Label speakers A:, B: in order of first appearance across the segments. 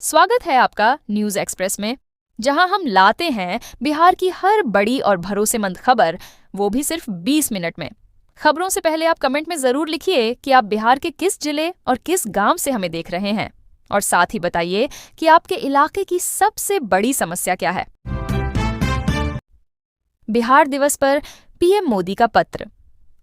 A: स्वागत है आपका न्यूज एक्सप्रेस में, जहां हम लाते हैं बिहार की हर बड़ी और भरोसेमंद खबर, वो भी सिर्फ 20 मिनट में। खबरों से पहले आप कमेंट में जरूर लिखिए कि आप बिहार के किस जिले और किस गांव से हमें देख रहे हैं, और साथ ही बताइए कि आपके इलाके की सबसे बड़ी समस्या क्या है। बिहार दिवस पर पीएम मोदी का पत्र।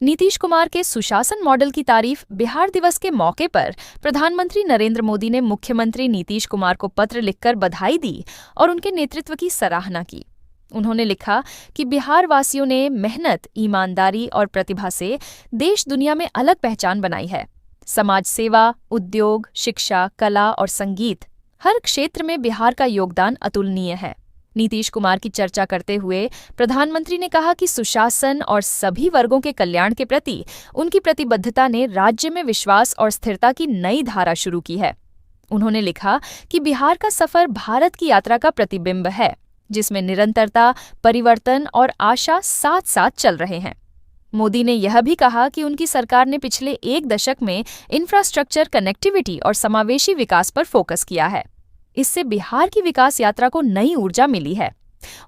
A: नीतीश कुमार के सुशासन मॉडल की तारीफ बिहार दिवस के मौके पर प्रधानमंत्री नरेंद्र मोदी ने मुख्यमंत्री नीतीश कुमार को पत्र लिखकर बधाई दी और उनके नेतृत्व की सराहना की। उन्होंने लिखा कि बिहार वासियों ने मेहनत, ईमानदारी और प्रतिभा से देश दुनिया में अलग पहचान बनाई है। समाज सेवा, उद्योग, शिक्षा, कला और संगीत, हर क्षेत्र में बिहार का योगदान अतुलनीय है। नीतीश कुमार की चर्चा करते हुए प्रधानमंत्री ने कहा कि सुशासन और सभी वर्गों के कल्याण के प्रति उनकी प्रतिबद्धता ने राज्य में विश्वास और स्थिरता की नई धारा शुरू की है। उन्होंने लिखा कि बिहार का सफर भारत की यात्रा का प्रतिबिंब है, जिसमें निरंतरता, परिवर्तन और आशा साथ साथ चल रहे हैं। मोदी ने यह भी कहा कि उनकी सरकार ने पिछले 1 दशक में इंफ्रास्ट्रक्चर, कनेक्टिविटी और समावेशी विकास पर फोकस किया है। इससे बिहार की विकास यात्रा को नई ऊर्जा मिली है।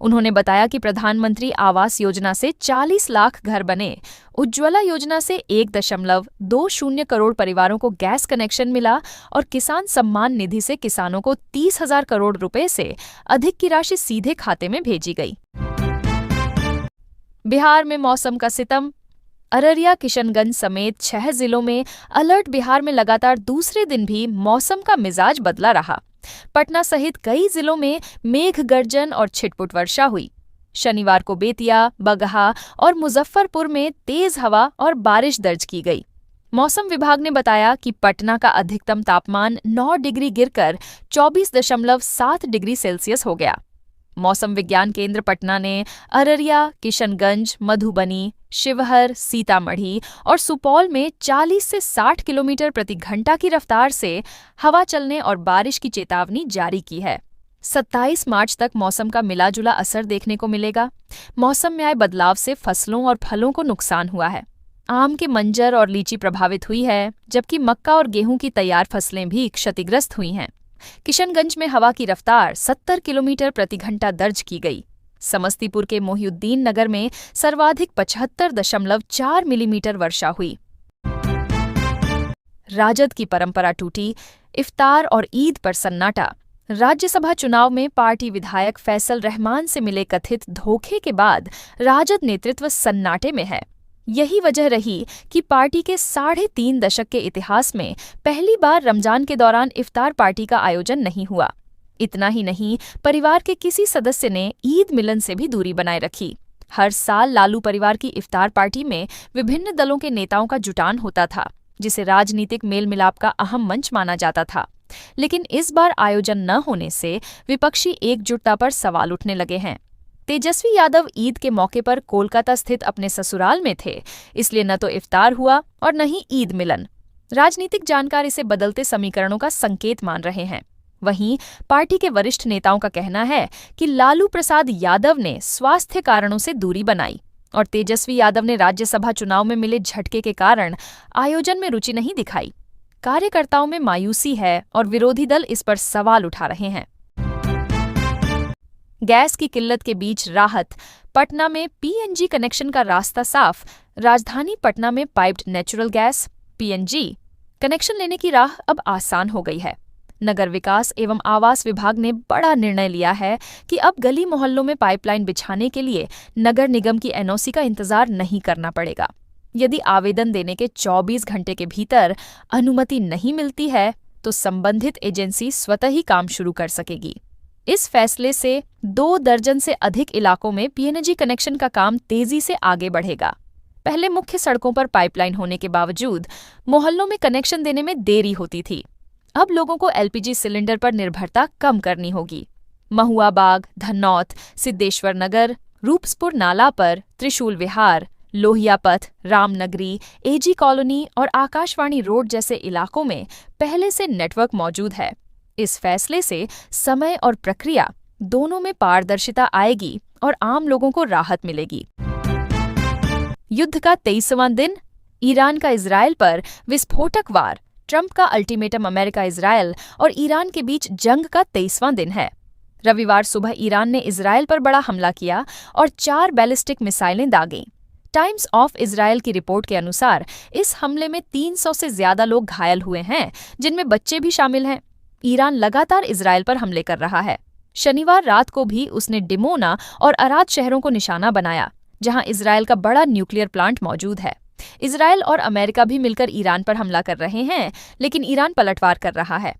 A: उन्होंने बताया कि प्रधानमंत्री आवास योजना से 40 लाख घर बने, उज्ज्वला योजना से 1.20 करोड़ परिवारों को गैस कनेक्शन मिला और किसान सम्मान निधि से किसानों को 30,000 करोड़ रुपए से अधिक की राशि सीधे खाते में भेजी गई। बिहार में मौसम का सितम। अररिया, किशनगंज समेत 6 जिलों में अलर्ट। बिहार में लगातार दूसरे दिन भी मौसम का मिजाज बदला रहा। पटना सहित कई जिलों में मेघ गर्जन और छिटपुट वर्षा हुई। शनिवार को बेतिया, बगहा और मुजफ्फरपुर में तेज हवा और बारिश दर्ज की गई। मौसम विभाग ने बताया कि पटना का अधिकतम तापमान 9 डिग्री गिरकर 24.7 डिग्री सेल्सियस हो गया। मौसम विज्ञान केंद्र पटना ने अररिया, किशनगंज, मधुबनी, शिवहर, सीतामढ़ी और सुपौल में 40 से 60 किलोमीटर प्रति घंटा की रफ्तार से हवा चलने और बारिश की चेतावनी जारी की है। 27 मार्च तक मौसम का मिला-जुला असर देखने को मिलेगा। मौसम में आए बदलाव से फसलों और फलों को नुकसान हुआ है। आम के मंजर और लीची प्रभावित हुई है, जबकि मक्का और गेहूं की तैयार फसलें भी क्षतिग्रस्त हुई हैं। किशनगंज में हवा की रफ्तार 70 किलोमीटर प्रति घंटा दर्ज की गई। समस्तीपुर के मोहिउद्दीन नगर में सर्वाधिक 75.4 मिलीमीटर वर्षा हुई। राजद की परंपरा टूटी, इफ्तार और ईद पर सन्नाटा। राज्यसभा चुनाव में पार्टी विधायक फैसल रहमान से मिले कथित धोखे के बाद राजद नेतृत्व सन्नाटे में है। यही वजह रही कि पार्टी के 3.5 दशक के इतिहास में पहली बार रमजान के दौरान इफ्तार पार्टी का आयोजन नहीं हुआ। इतना ही नहीं, परिवार के किसी सदस्य ने ईद मिलन से भी दूरी बनाए रखी। हर साल लालू परिवार की इफ्तार पार्टी में विभिन्न दलों के नेताओं का जुटान होता था, जिसे राजनीतिक मेल मिलाप का अहम मंच माना जाता था। लेकिन इस बार आयोजन न होने से विपक्षी एकजुटता पर सवाल उठने लगे हैं। तेजस्वी यादव ईद के मौके पर कोलकाता स्थित अपने ससुराल में थे, इसलिए न तो इफ्तार हुआ और न ही ईद मिलन। राजनीतिक जानकार इसे बदलते समीकरणों का संकेत मान रहे हैं। वहीं पार्टी के वरिष्ठ नेताओं का कहना है कि लालू प्रसाद यादव ने स्वास्थ्य कारणों से दूरी बनाई और तेजस्वी यादव ने राज्यसभा चुनाव में मिले झटके के कारण आयोजन में रुचि नहीं दिखाई। कार्यकर्ताओं में मायूसी है और विरोधी दल इस पर सवाल उठा रहे हैं। गैस की किल्लत के बीच राहत। पटना में पीएनजी कनेक्शन का रास्ता साफ। राजधानी पटना में piped natural gas PNG connection लेने की राह अब आसान हो गई है। नगर विकास एवं आवास विभाग ने बड़ा निर्णय लिया है कि अब गली मोहल्लों में पाइपलाइन बिछाने के लिए नगर निगम की एनओसी का इंतजार नहीं करना पड़ेगा। यदि आवेदन देने के 24 घंटे के भीतर अनुमति नहीं मिलती है, तो संबंधित एजेंसी स्वतः ही काम शुरू कर सकेगी। इस फैसले से 2 दर्जन से अधिक इलाकों में पीएनजी कनेक्शन का काम तेजी से आगे बढ़ेगा। पहले मुख्य सड़कों पर पाइपलाइन होने के बावजूद मोहल्लों में कनेक्शन देने में देरी होती थी। अब लोगों को एलपीजी सिलेंडर पर निर्भरता कम करनी होगी। महुआ बाग, धन्नौत, सिद्धेश्वर नगर, रूपसपुर नाला पर, त्रिशूल विहार, लोहिया पथ, रामनगरी, एजी कॉलोनी और आकाशवाणी रोड जैसे इलाकों में पहले से नेटवर्क मौजूद है। इस फैसले से समय और प्रक्रिया दोनों में पारदर्शिता आएगी और आम लोगों को राहत मिलेगी। युद्ध का 23वां दिन। ईरान का इजरायल पर विस्फोटक वार। ट्रंप का अल्टीमेटम अमेरिका, इजरायल और ईरान के बीच जंग का 23वां दिन है। रविवार सुबह ईरान ने इजरायल पर बड़ा हमला किया और 4 बैलिस्टिक मिसाइलें दागीं। टाइम्स ऑफ इजरायल की रिपोर्ट के अनुसार इस हमले में 300 से ज्यादा लोग घायल हुए हैं, जिनमें बच्चे भी शामिल हैं। ईरान लगातार इजरायल पर हमले कर रहा है। शनिवार रात को भी उसने डिमोना और अराद शहरों को निशाना बनाया, जहां इजरायल का बड़ा न्यूक्लियर प्लांट मौजूद है। इजरायल और अमेरिका भी मिलकर ईरान पर हमला कर रहे हैं, लेकिन ईरान पलटवार कर रहा है।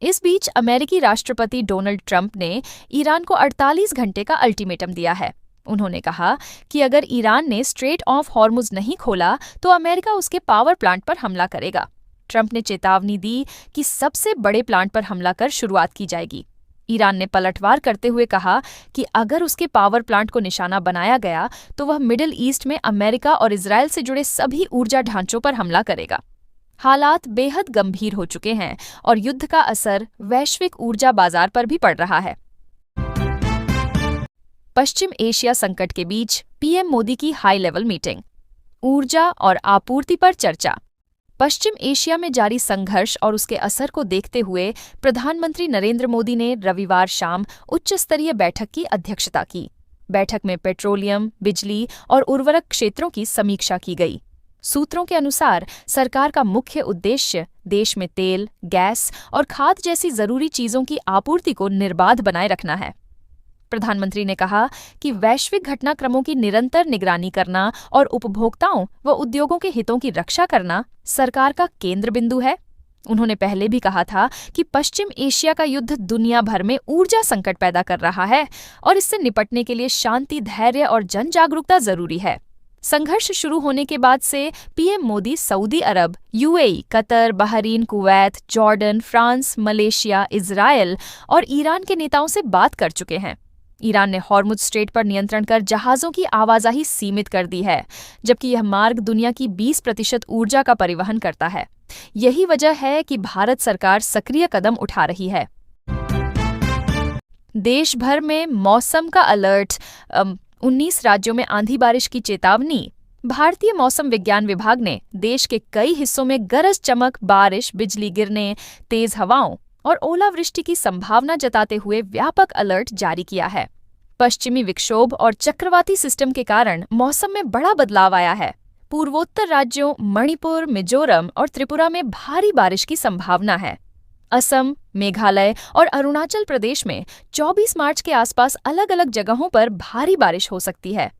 A: इस बीच अमेरिकी राष्ट्रपति डोनाल्ड ट्रंप ने ईरान को 48 घंटे का अल्टीमेटम दिया है। उन्होंने कहा कि अगर ईरान ने स्ट्रेट ऑफ हॉर्मुज नहीं खोला तो अमेरिका उसके पावर प्लांट पर हमला करेगा। ट्रंप ने चेतावनी दी कि सबसे बड़े प्लांट पर हमला कर शुरुआत की जाएगी। ईरान ने पलटवार करते हुए कहा कि अगर उसके पावर प्लांट को निशाना बनाया गया तो वह मिडिल ईस्ट में अमेरिका और इजरायल से जुड़े सभी ऊर्जा ढांचों पर हमला करेगा। हालात बेहद गंभीर हो चुके हैं और युद्ध का असर वैश्विक ऊर्जा बाजार पर भी पड़ रहा है। पश्चिम एशिया संकट के बीच पीएम मोदी की हाई लेवल मीटिंग, ऊर्जा और आपूर्ति पर चर्चा। पश्चिम एशिया में जारी संघर्ष और उसके असर को देखते हुए प्रधानमंत्री नरेंद्र मोदी ने रविवार शाम उच्च स्तरीय बैठक की अध्यक्षता की। बैठक में पेट्रोलियम, बिजली और उर्वरक क्षेत्रों की समीक्षा की गई। सूत्रों के अनुसार सरकार का मुख्य उद्देश्य देश में तेल, गैस और खाद जैसी जरूरी चीजों की आपूर्ति को निर्बाध बनाए रखना है। प्रधानमंत्री ने कहा कि वैश्विक घटनाक्रमों की निरंतर निगरानी करना और उपभोक्ताओं व उद्योगों के हितों की रक्षा करना सरकार का केंद्र बिंदु है। उन्होंने पहले भी कहा था कि पश्चिम एशिया का युद्ध दुनिया भर में ऊर्जा संकट पैदा कर रहा है और इससे निपटने के लिए शांति, धैर्य और जन जागरूकता जरूरी है। संघर्ष शुरू होने के बाद से PM Modi Saudi Arab, UAE, Qatar, Bahrain, Kuwait, Jordan, France, Malaysia, Israel और ईरान के नेताओं से बात कर चुके हैं। ईरान ने हॉर्मुज स्ट्रेट पर नियंत्रण कर जहाजों की आवाजाही सीमित कर दी है, जबकि यह मार्ग दुनिया की 20% ऊर्जा का परिवहन करता है। यही वजह है कि भारत सरकार सक्रिय कदम उठा रही है। देश भर में मौसम का अलर्ट, 19 राज्यों में आंधी बारिश की चेतावनी। भारतीय मौसम विज्ञान विभाग ने देश के कई हिस्सों में गरज चमक, बारिश, बिजली गिरने, तेज हवाओं और ओलावृष्टि की संभावना जताते हुए व्यापक अलर्ट जारी किया है। पश्चिमी विक्षोभ और चक्रवाती सिस्टम के कारण मौसम में बड़ा बदलाव आया है। पूर्वोत्तर राज्यों मणिपुर, मिजोरम और त्रिपुरा में भारी बारिश की संभावना है। असम, मेघालय और अरुणाचल प्रदेश में 24 मार्च के आसपास अलग अलग जगहों पर भारी बारिश हो सकती है।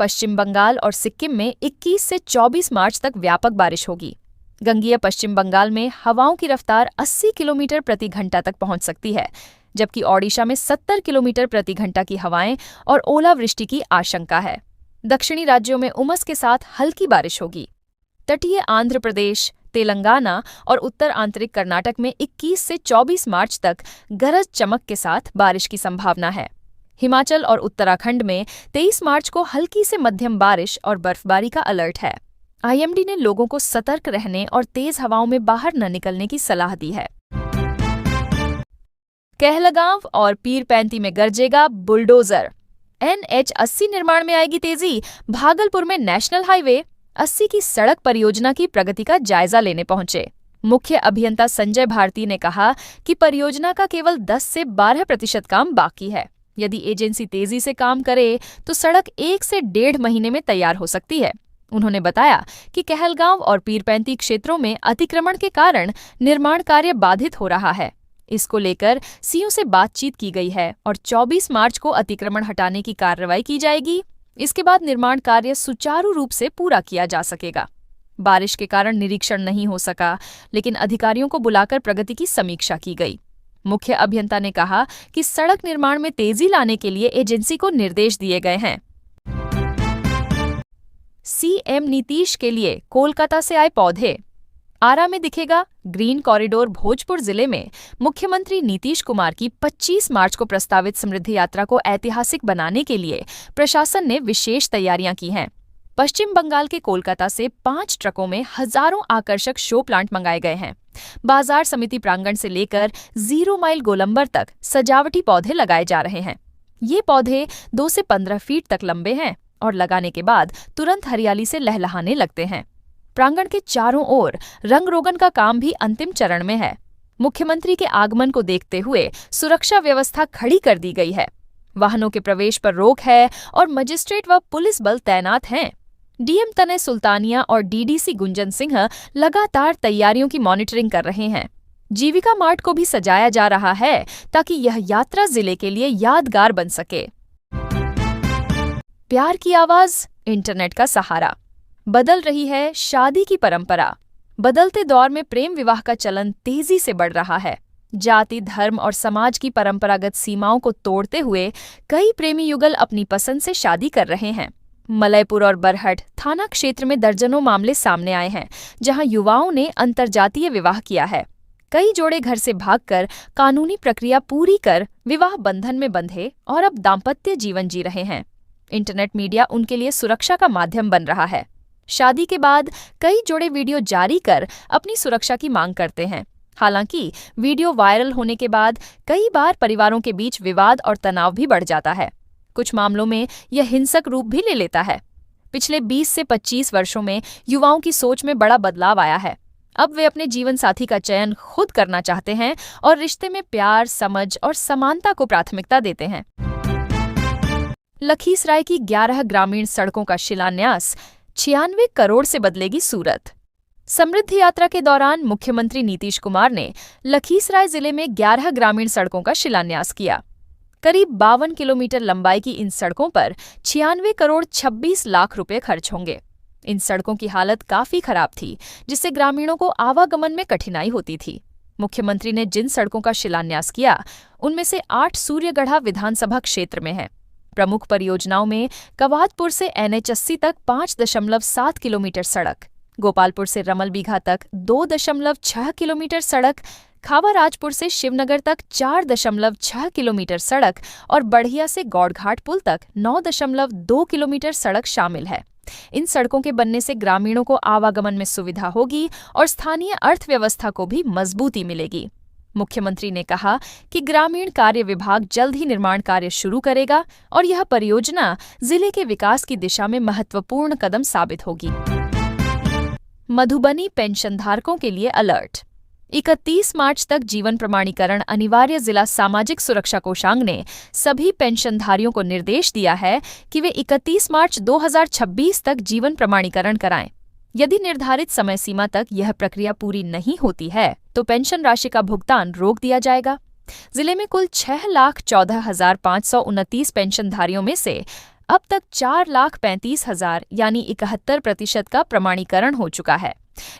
A: पश्चिम बंगाल और सिक्किम में 21 से 24 मार्च तक व्यापक बारिश होगी। गंगीय पश्चिम बंगाल में हवाओं की रफ्तार 80 किलोमीटर प्रति घंटा तक पहुंच सकती है, जबकि ओडिशा में 70 किलोमीटर प्रति घंटा की हवाएं और ओलावृष्टि की आशंका है। दक्षिणी राज्यों में उमस के साथ हल्की बारिश होगी। तटीय आंध्र प्रदेश, तेलंगाना और उत्तर आंतरिक कर्नाटक में 21 से 24 मार्च तक गरज चमक के साथ बारिश की संभावना है। हिमाचल और उत्तराखंड में 23 मार्च को हल्की से मध्यम बारिश और बर्फबारी का अलर्ट है। आईएमडी ने लोगों को सतर्क रहने और तेज हवाओं में बाहर न निकलने की सलाह दी है। कहलगांव और पीरपैंती में गरजेगा बुलडोजर। NH 80 निर्माण में आएगी तेजी। भागलपुर में नेशनल हाईवे 80 की सड़क परियोजना की प्रगति का जायजा लेने पहुंचे। मुख्य अभियंता संजय भारती ने कहा कि परियोजना का केवल 10 से 12% काम बाकी है। यदि एजेंसी तेजी से काम करे तो सड़क 1 से 1.5 महीने में तैयार हो सकती है। उन्होंने बताया कि कहलगांव और पीरपैंती क्षेत्रों में अतिक्रमण के कारण निर्माण कार्य बाधित हो रहा है। इसको लेकर सीओ से बातचीत की गई है और 24 मार्च को अतिक्रमण हटाने की कार्रवाई की जाएगी। इसके बाद निर्माण कार्य सुचारू रूप से पूरा किया जा सकेगा। बारिश के कारण निरीक्षण नहीं हो सका, लेकिन अधिकारियों को बुलाकर प्रगति की समीक्षा की गई। मुख्य अभियंता ने कहा कि सड़क निर्माण में तेजी लाने के लिए एजेंसी को निर्देश दिए गए हैं। सीएम नीतीश के लिए कोलकाता से आए पौधे। आरा में दिखेगा ग्रीन कॉरिडोर। भोजपुर जिले में मुख्यमंत्री नीतीश कुमार की 25 मार्च को प्रस्तावित समृद्धि यात्रा को ऐतिहासिक बनाने के लिए प्रशासन ने विशेष तैयारियां की हैं। पश्चिम बंगाल के कोलकाता से 5 ट्रकों में हजारों आकर्षक शो प्लांट मंगाए गए हैं। बाजार समिति प्रांगण से लेकर 0 माइल गोलंबर तक सजावटी पौधे लगाए जा रहे हैं। ये पौधे 2 से 15 फीट तक लंबे हैं और लगाने के बाद तुरंत हरियाली से लहलहाने लगते हैं। प्रांगण के चारों ओर रंग रोगन का काम भी अंतिम चरण में है। मुख्यमंत्री के आगमन को देखते हुए सुरक्षा व्यवस्था खड़ी कर दी गई है। वाहनों के प्रवेश पर रोक है और मजिस्ट्रेट व पुलिस बल तैनात हैं। डीएम तनय सुल्तानिया और डीडीसी गुंजन सिंह लगातार तैयारियों की मॉनिटरिंग कर रहे हैं। जीविका मार्ट को भी सजाया जा रहा है ताकि यह यात्रा जिले के लिए यादगार बन सके। प्यार की आवाज, इंटरनेट का सहारा। बदल रही है शादी की परंपरा। बदलते दौर में प्रेम विवाह का चलन तेजी से बढ़ रहा है। जाति, धर्म और समाज की परंपरागत सीमाओं को तोड़ते हुए कई प्रेमी युगल अपनी पसंद से शादी कर रहे हैं। मलयपुर और बरहट थाना क्षेत्र में दर्जनों मामले सामने आए हैं, जहां युवाओं ने अंतर्जातीय विवाह किया है। कई जोड़े घर से भागकर कानूनी प्रक्रिया पूरी कर विवाह बंधन में बंधे और अब दाम्पत्य जीवन जी रहे हैं। इंटरनेट मीडिया उनके लिए सुरक्षा का माध्यम बन रहा है। शादी के बाद कई जोड़े वीडियो जारी कर अपनी सुरक्षा की मांग करते हैं। हालांकि वीडियो वायरल होने के बाद कई बार परिवारों के बीच विवाद और तनाव भी बढ़ जाता है। कुछ मामलों में यह हिंसक रूप भी ले लेता है। पिछले 20 से 25 वर्षों में युवाओं की सोच में बड़ा बदलाव आया है। अब वे अपने जीवन साथी का चयन खुद करना चाहते हैं और रिश्ते में प्यार, समझ और समानता को प्राथमिकता देते हैं। लखीसराय की 11 ग्रामीण सड़कों का शिलान्यास, 96 करोड़ से बदलेगी सूरत। समृद्धि यात्रा के दौरान मुख्यमंत्री नीतीश कुमार ने लखीसराय जिले में 11 ग्रामीण सड़कों का शिलान्यास किया। करीब 52 किलोमीटर लंबाई की इन सड़कों पर 96 करोड़ 26 लाख रुपए खर्च होंगे। इन सड़कों की हालत काफी खराब थी, जिससे ग्रामीणों को आवागमन में कठिनाई होती थी। मुख्यमंत्री ने जिन सड़कों का शिलान्यास किया, उनमें से 8 सूर्यगढ़ा विधानसभा क्षेत्र में हैं। प्रमुख परियोजनाओं में कवादपुर से NH80 तक 5.7 किलोमीटर सड़क, गोपालपुर से रमलबीघा तक 2.6 किलोमीटर सड़क, खावाराजपुर से शिवनगर तक 4.6 किलोमीटर सड़क और बढ़िया से गौड़घाट पुल तक 9.2 किलोमीटर सड़क शामिल है। इन सड़कों के बनने से ग्रामीणों को आवागमन में सुविधा होगी और स्थानीय अर्थव्यवस्था को भी मजबूती मिलेगी। मुख्यमंत्री ने कहा कि ग्रामीण कार्य विभाग जल्द ही निर्माण कार्य शुरू करेगा और यह परियोजना जिले के विकास की दिशा में महत्वपूर्ण कदम साबित होगी। मधुबनी पेंशनधारकों के लिए अलर्ट। 31 मार्च तक जीवन प्रमाणीकरण अनिवार्य जिला सामाजिक सुरक्षा कोषांग ने सभी पेंशनधारियों को निर्देश दिया है कि वे 31 मार्च 2026 तक जीवन प्रमाणीकरण कराएं। यदि निर्धारित समय सीमा तक यह प्रक्रिया पूरी नहीं होती है तो पेंशन राशि का भुगतान रोक दिया जाएगा। जिले में कुल 6,14,529 पेंशनधारियों में से अब तक 4,35,000 यानी 71% का प्रमाणीकरण हो चुका है,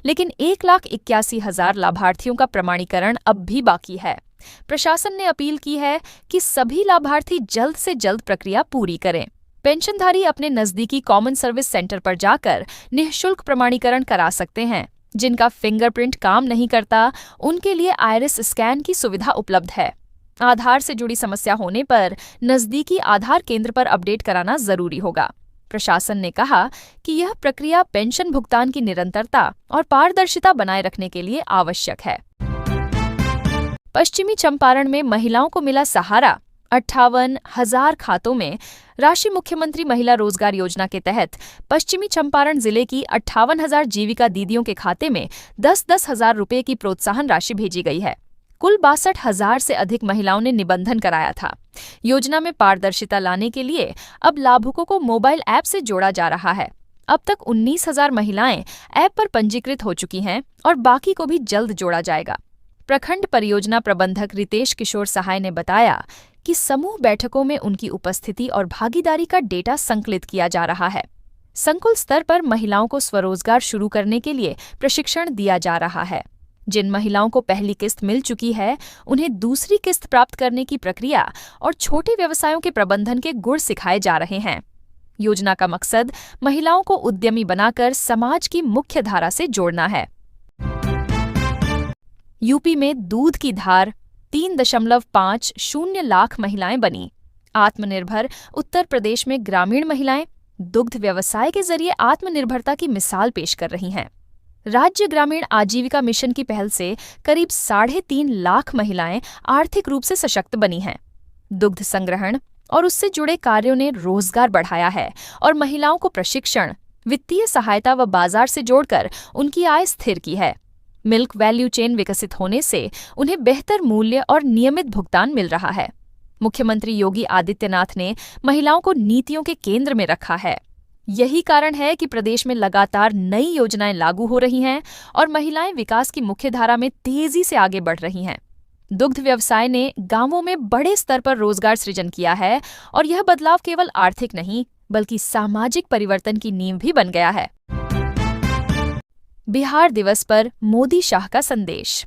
A: लेकिन 1,81,000 लाभार्थियों का प्रमाणीकरण अब भी बाकी है। प्रशासन ने अपील की है कि सभी लाभार्थी जल्द से जल्द प्रक्रिया पूरी करें। पेंशनधारी अपने नजदीकी कॉमन सर्विस सेंटर पर जाकर निःशुल्क प्रमाणीकरण करा सकते हैं। जिनका फिंगरप्रिंट काम नहीं करता, उनके लिए आइरिस स्कैन की सुविधा उपलब्ध है। आधार से जुड़ी समस्या होने पर नजदीकी आधार केंद्र पर अपडेट कराना जरूरी होगा। प्रशासन ने कहा कि यह प्रक्रिया पेंशन भुगतान की निरंतरता और पारदर्शिता बनाए रखने के लिए आवश्यक है। पश्चिमी चंपारण में महिलाओं को मिला सहारा, 58,000 खातों में राशि। मुख्यमंत्री महिला रोजगार योजना के तहत पश्चिमी चंपारण जिले की 58,000 जीविका दीदियों के खाते में 10-10 हजार रुपये की प्रोत्साहन राशि भेजी गई है। कुल 62,000 से अधिक महिलाओं ने निबंधन कराया था। योजना में पारदर्शिता लाने के लिए अब लाभुकों को मोबाइल ऐप से जोड़ा जा रहा है। अब तक 19,000 महिलाएं ऐप पर पंजीकृत हो चुकी हैं और बाकी को भी जल्द जोड़ा जाएगा। प्रखंड परियोजना प्रबंधक रितेश किशोर सहाय ने बताया कि समूह बैठकों में उनकी उपस्थिति और भागीदारी का डेटा संकलित किया जा रहा है। संकुल स्तर पर महिलाओं को स्वरोजगार शुरू करने के लिए प्रशिक्षण दिया जा रहा है। जिन महिलाओं को पहली किस्त मिल चुकी है, उन्हें दूसरी किस्त प्राप्त करने की प्रक्रिया और छोटे व्यवसायों के प्रबंधन के गुर सिखाए जा रहे हैं। योजना का मकसद महिलाओं को उद्यमी बनाकर समाज की मुख्य धारा से जोड़ना है। यूपी में दूध की धार, 3.50 लाख महिलाएं बनी आत्मनिर्भर। उत्तर प्रदेश में ग्रामीण महिलाएं दुग्ध व्यवसाय के जरिए आत्मनिर्भरता की मिसाल पेश कर रही हैं। राज्य ग्रामीण आजीविका मिशन की पहल से करीब 3.5 लाख महिलाएं आर्थिक रूप से सशक्त बनी हैं। दुग्ध संग्रहण और उससे जुड़े कार्यों ने रोजगार बढ़ाया है और महिलाओं को प्रशिक्षण, वित्तीय सहायता व बाजार से जोड़कर उनकी आय स्थिर की है। मिल्क वैल्यू चेन विकसित होने से उन्हें बेहतर मूल्य और नियमित भुगतान मिल रहा है। मुख्यमंत्री योगी आदित्यनाथ ने महिलाओं को नीतियों के केंद्र में रखा है। यही कारण है कि प्रदेश में लगातार नई योजनाएं लागू हो रही हैं और महिलाएं विकास की मुख्यधारा में तेजी से आगे बढ़ रही हैं। दुग्ध व्यवसाय ने गांवों में बड़े स्तर पर रोजगार सृजन किया है और यह बदलाव केवल आर्थिक नहीं बल्कि सामाजिक परिवर्तन की नींव भी बन गया है। बिहार दिवस पर मोदी शाह का संदेश।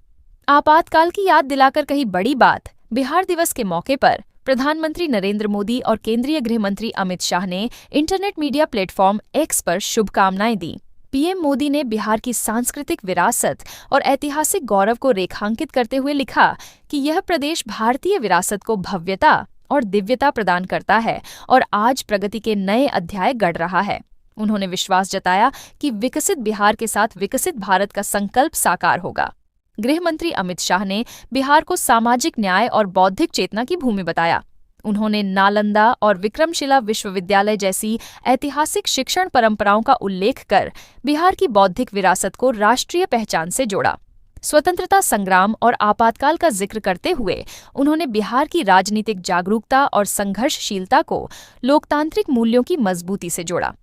A: आपातकाल की याद दिलाकर कही बड़ी बात। बिहार दिवस के मौके पर प्रधानमंत्री नरेंद्र मोदी और केंद्रीय गृह मंत्री अमित शाह ने इंटरनेट मीडिया प्लेटफॉर्म एक्स पर शुभकामनाएं दी। पीएम मोदी ने बिहार की सांस्कृतिक विरासत और ऐतिहासिक गौरव को रेखांकित करते हुए लिखा कि यह प्रदेश भारतीय विरासत को भव्यता और दिव्यता प्रदान करता है और आज प्रगति के नए अध्याय गढ़ रहा है। उन्होंने विश्वास जताया कि विकसित बिहार के साथ विकसित भारत का संकल्प साकार होगा। गृह मंत्री अमित शाह ने बिहार को सामाजिक न्याय और बौद्धिक चेतना की भूमि बताया। उन्होंने नालंदा और विक्रमशिला विश्वविद्यालय जैसी ऐतिहासिक शिक्षण परंपराओं का उल्लेख कर बिहार की बौद्धिक विरासत को राष्ट्रीय पहचान से जोड़ा। स्वतंत्रता संग्राम और आपातकाल का जिक्र करते हुए उन्होंने बिहार की राजनीतिक जागरूकता और संघर्षशीलता को लोकतांत्रिक मूल्यों की मजबूती से जोड़ा।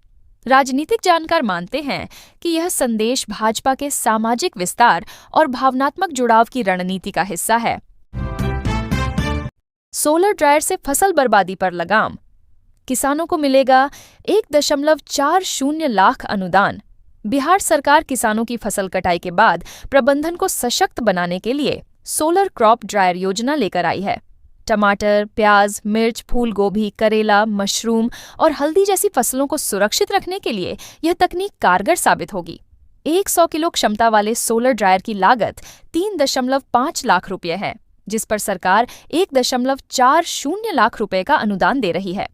A: राजनीतिक जानकार मानते हैं कि यह संदेश भाजपा के सामाजिक विस्तार और भावनात्मक जुड़ाव की रणनीति का हिस्सा है। सोलर ड्रायर से फसल बर्बादी पर लगाम। किसानों को मिलेगा 1.40 लाख अनुदान। बिहार सरकार किसानों की फसल कटाई के बाद प्रबंधन को सशक्त बनाने के लिए सोलर क्रॉप ड्रायर योजना लेकर आई है। टमाटर, प्याज, मिर्च, फूल गोभी, करेला, मशरूम और हल्दी जैसी फसलों को सुरक्षित रखने के लिए यह तकनीक कारगर साबित होगी। 100 किलो क्षमता वाले सोलर ड्रायर की लागत 3.5 लाख रुपये है, जिस पर सरकार 1.40 लाख रुपये का अनुदान दे रही है।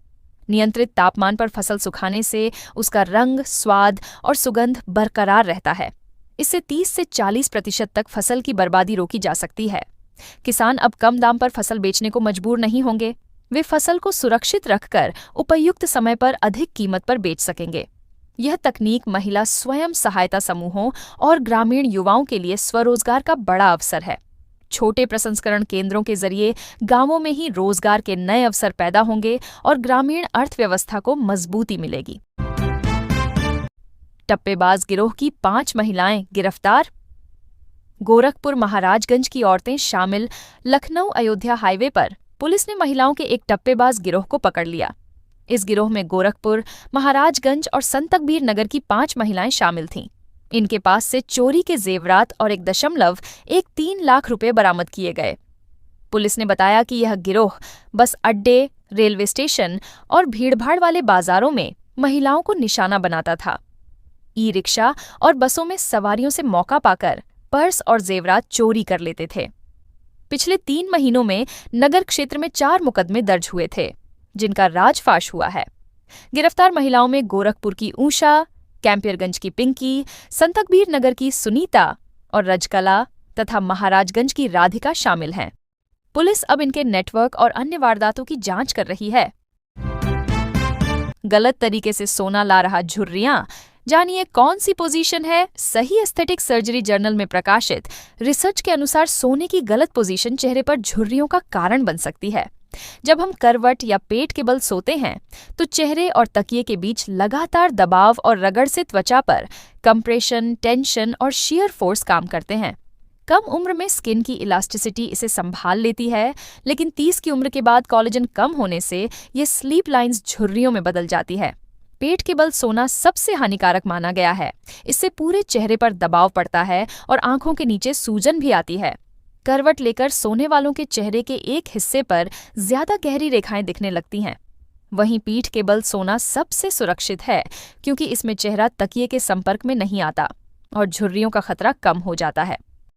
A: नियंत्रित तापमान पर फसल सुखाने से उसका रंग, स्वाद और सुगंध बरकरार रहता है। इससे 30 से 40% तक फसल की बर्बादी रोकी जा सकती है। किसान अब कम दाम पर फसल बेचने को मजबूर नहीं होंगे। वे फसल को सुरक्षित रखकर उपयुक्त समय पर अधिक कीमत पर बेच सकेंगे। यह तकनीक महिला स्वयं सहायता समूहों और ग्रामीण युवाओं के लिए स्वरोजगार का बड़ा अवसर है। छोटे प्रसंस्करण केंद्रों के जरिए गांवों में ही रोजगार के नए अवसर पैदा होंगे और ग्रामीण अर्थव्यवस्था को मजबूती मिलेगी। टप्पेबाज गिरोह की 5 महिलाएं गिरफ्तार। गोरखपुर महाराजगंज की औरतें शामिल लखनऊ अयोध्या हाईवे पर पुलिस ने महिलाओं के एक टप्पेबाज गिरोह को पकड़ लिया। इस गिरोह में गोरखपुर, महाराजगंज और संत कबीर नगर की 5 महिलाएं शामिल थीं। इनके पास से चोरी के जेवरात और 1.13 लाख रुपए बरामद किए गए। पुलिस ने बताया कि यह गिरोह बस अड्डे, रेलवे स्टेशन और भीड़भाड़ वाले बाजारों में महिलाओं को निशाना बनाता था। ई-रिक्शा और बसों में सवारियों से मौका पाकर पर्स और जेवरात चोरी कर लेते थे। पिछले 3 महीनों में नगर क्षेत्र में 4 मुकदमे दर्ज हुए थे, जिनका राजफाश हुआ है। गिरफ्तार महिलाओं में गोरखपुर की ऊषा, कैंपियरगंज की पिंकी, संत कबीर नगर की सुनीता और रजकला तथा महाराजगंज की राधिका शामिल हैं। पुलिस अब इनके नेटवर्क और अन्य वारदातों की जांच कर रही है। गलत तरीके से सोना ला रहा झुर्रियां, जानिए कौन सी पोजीशन है। सही एस्थेटिक सर्जरी जर्नल में प्रकाशित रिसर्च के अनुसार सोने की गलत पोजीशन चेहरे पर झुर्रियों का कारण बन सकती है। जब हम करवट या पेट के बल सोते हैं तो चेहरे और तकिए के बीच लगातार दबाव और रगड़ से त्वचा पर कंप्रेशन, टेंशन और शियर फोर्स काम करते हैं। कम उम्र में स्किन की इलास्टिसिटी इसे संभाल लेती है, लेकिन 30 की उम्र के बाद कोलेजन कम होने से ये स्लीप लाइंस झुर्रियों में बदल जाती है। पेट के बल सोना सबसे हानिकारक माना गया है। इससे पूरे चेहरे पर दबाव पड़ता है और आंखों के नीचे सूजन भी आती है। करवट लेकर सोने वालों के चेहरे के एक हिस्से पर ज्यादा गहरी रेखाएं दिखने लगती हैं। वहीं पीठ के बल सोना सबसे सुरक्षित है, क्योंकि इसमें चेहरा तकिए के संपर्क में नहीं आता और झुर्रियों का खतरा कम हो जाता है।